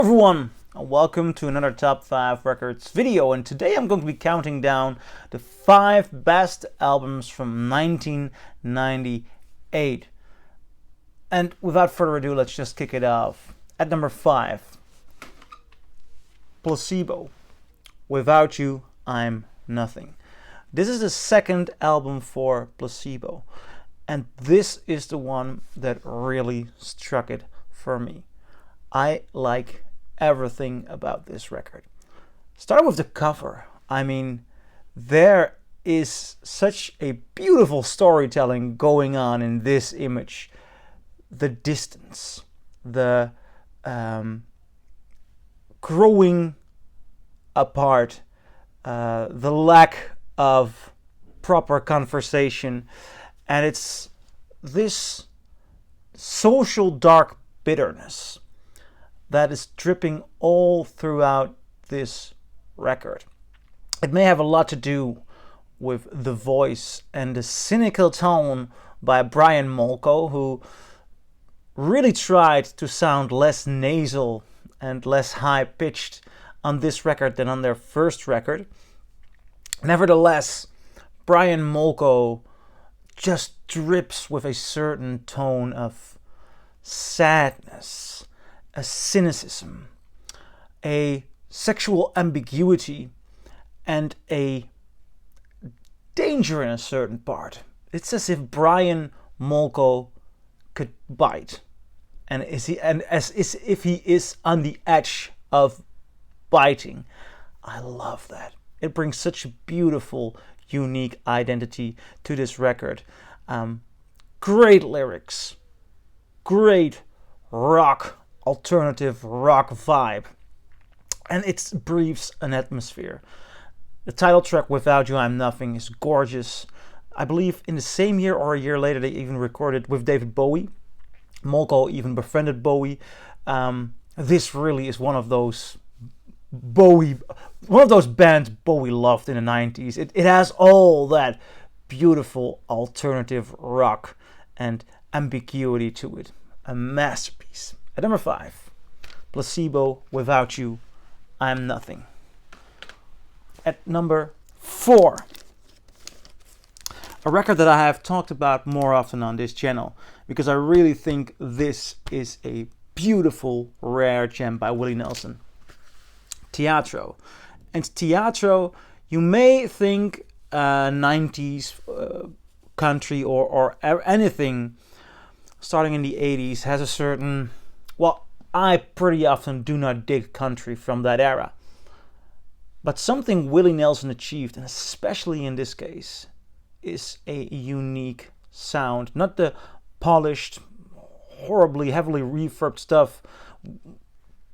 Everyone, and welcome to another Top 5 Records video, and today I'm going to be counting down the 5 best albums from 1998. And without further ado, let's just kick it off. At number 5, Placebo, Without You, I'm Nothing. This is the second album for Placebo, and this is the one that really struck it for me. I like everything about this record. Start with the cover. I mean, there is such a beautiful storytelling going on in this image. The distance, the growing apart, the lack of proper conversation, and it's this social dark bitterness that is dripping all throughout this record. It may have a lot to do with the voice and the cynical tone by Brian Molko, who really tried to sound less nasal and less high-pitched on this record than on their first record. Nevertheless, Brian Molko just drips with a certain tone of sadness, a cynicism, a sexual ambiguity, and a danger in a certain part. It's as if Brian Molko could bite, and as if he is on the edge of biting. I love that. It brings such a beautiful, unique identity to this record. Great lyrics, great alternative rock vibe, and it breathes an atmosphere. The title track, Without You I'm Nothing, is gorgeous. I believe in the same year or a year later they even recorded with David Bowie. Molko even befriended Bowie. This really is one of those bands Bowie loved in the 90s. It has all that beautiful alternative rock and ambiguity to it. A masterpiece. At number 5, Placebo, Without You, I'm Nothing. At number 4, a record that I have talked about more often on this channel, because I really think this is a beautiful, rare gem by Willie Nelson. Teatro. And Teatro, you may think 90s country or anything starting in the 80s has a certain... Well, I pretty often do not dig country from that era. But something Willie Nelson achieved, and especially in this case, is a unique sound. Not the polished, horribly, heavily reverbed stuff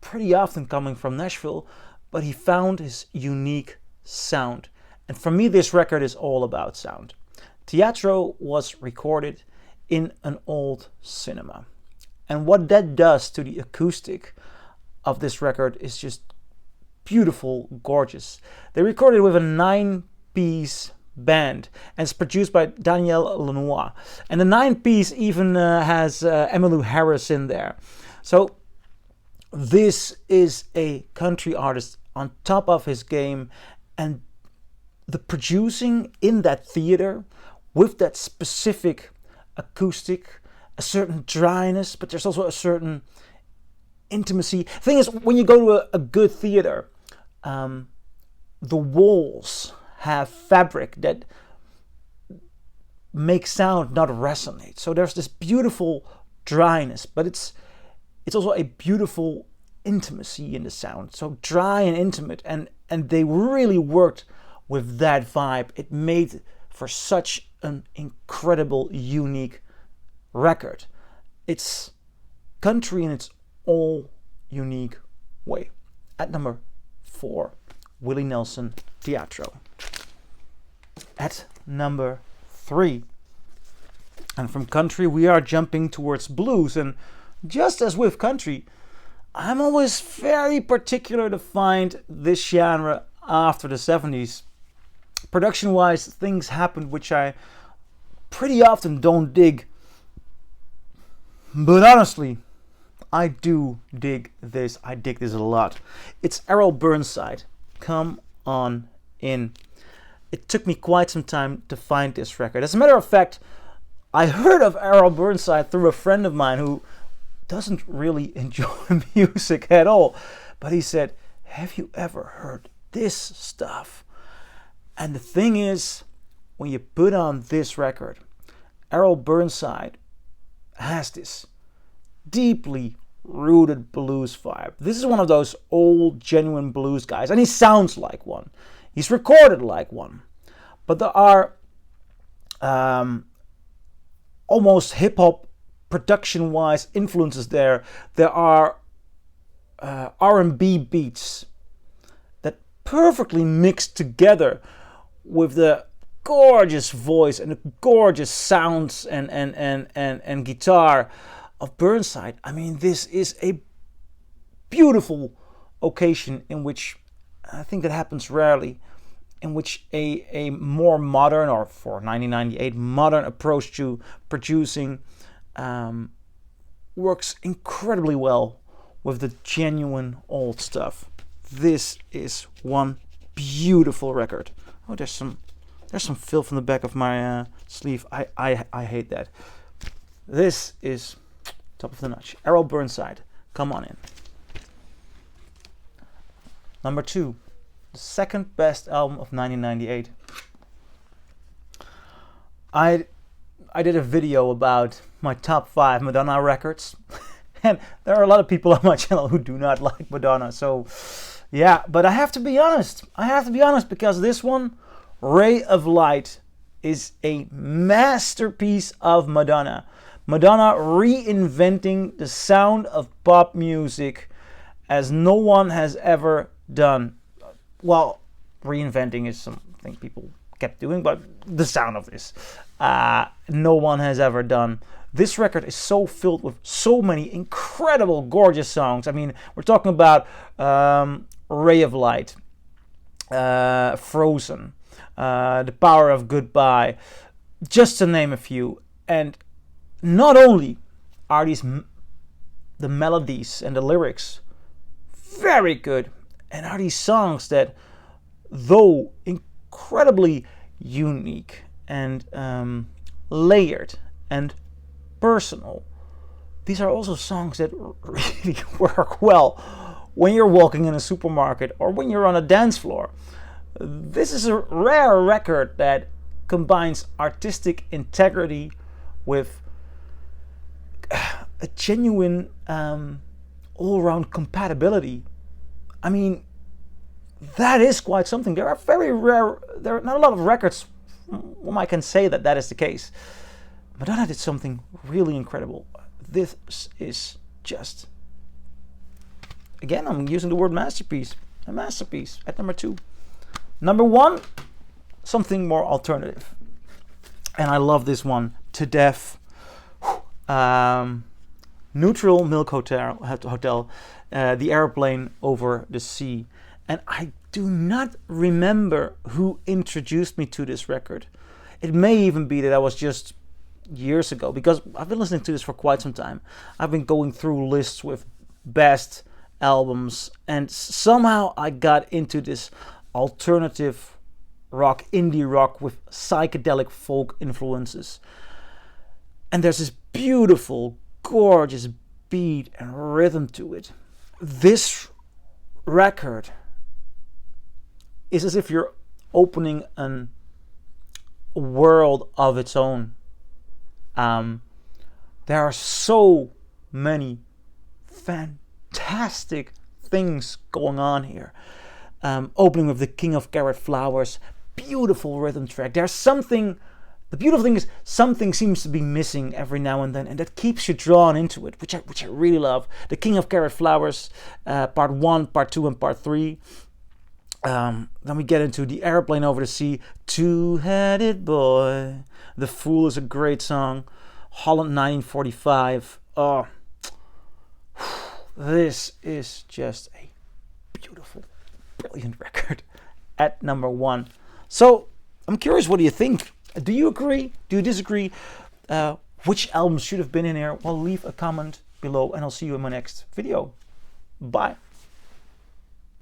pretty often coming from Nashville, but he found his unique sound. And for me, this record is all about sound. Teatro was recorded in an old cinema. And what that does to the acoustic of this record is just beautiful, gorgeous. They recorded with a 9-piece band, and it's produced by Daniel Lanois. And the 9-piece even has Emmylou Harris in there. So this is a country artist on top of his game, and the producing in that theater with that specific acoustic, a certain dryness, but there's also a certain intimacy. The thing is, when you go to a good theater, the walls have fabric that makes sound not resonate. So there's this beautiful dryness, but it's also a beautiful intimacy in the sound. So dry and intimate, and they really worked with that vibe. It made for such an incredible, unique record. It's country in its all unique way. At number 4, Willie Nelson, Teatro. At number 3, and from country we are jumping towards blues, and just as with country, I'm always very particular to find this genre after the 70s. Production wise, things happened which I pretty often don't dig. But honestly, I do dig this. I dig this a lot. It's Errol Burnside. Come On In. It took me quite some time to find this record. As a matter of fact, I heard of Errol Burnside through a friend of mine who doesn't really enjoy music at all. But he said, have you ever heard this stuff? And the thing is, when you put on this record, Errol Burnside has this deeply rooted blues vibe. This is one of those old, genuine blues guys, and he sounds like one. He's recorded like one. But there are almost hip-hop production-wise influences there. There are R&B beats that perfectly mix together with the gorgeous voice and the gorgeous sounds and guitar of Burnside. I mean, this is a beautiful occasion in which, I think that happens rarely, in which a more modern, or for 1998, modern approach to producing works incredibly well with the genuine old stuff. This is one beautiful record. Oh, there's some filth in the back of my sleeve. I hate that. This is top of the notch. Errol Burnside, Come On In. Number 2, the second best album of 1998. I did a video about my top 5 Madonna records, and there are a lot of people on my channel who do not like Madonna. So, yeah, but I have to be honest. Because this one, Ray of Light, is a masterpiece of Madonna. Madonna reinventing the sound of pop music as no one has ever done. Well, reinventing is something people kept doing, but the sound of this, no one has ever done. This record is so filled with so many incredible, gorgeous songs. I mean, we're talking about Ray of Light, Frozen, The Power of Goodbye, just to name a few. And not only are the melodies and the lyrics very good, and are these songs that, though incredibly unique and layered and personal, these are also songs that really work well when you're walking in a supermarket or when you're on a dance floor. This is a rare record that combines artistic integrity with a genuine all-round compatibility. I mean, that is quite something. There are not a lot of records whom I can say that is the case. Madonna did something really incredible. This is just, again, I'm using the word masterpiece. A masterpiece at number 2. Number 1, something more alternative. And I love this one to death. Neutral Milk Hotel, The Airplane Over the Sea. And I do not remember who introduced me to this record. It may even be that I was just years ago, because I've been listening to this for quite some time. I've been going through lists with best albums, and somehow I got into this alternative rock, indie rock with psychedelic folk influences. And there's this beautiful, gorgeous beat and rhythm to it. This record is as if you're opening a world of its own. There are so many fantastic things going on here. Opening with The King of Carrot Flowers, beautiful rhythm track. The beautiful thing is something seems to be missing every now and then, and that keeps you drawn into it, which I really love. The King of Carrot Flowers, part 1, part 2, and part 3. Then we get into The Airplane Over the Sea, Two-Headed Boy. The Fool is a great song. Holland 1945. Oh, this is just a beautiful, brilliant record at number 1. So I'm curious, what do you think? Do you agree? Do you disagree? Which albums should have been in here? Well, leave a comment below, and I'll see you in my next video. Bye.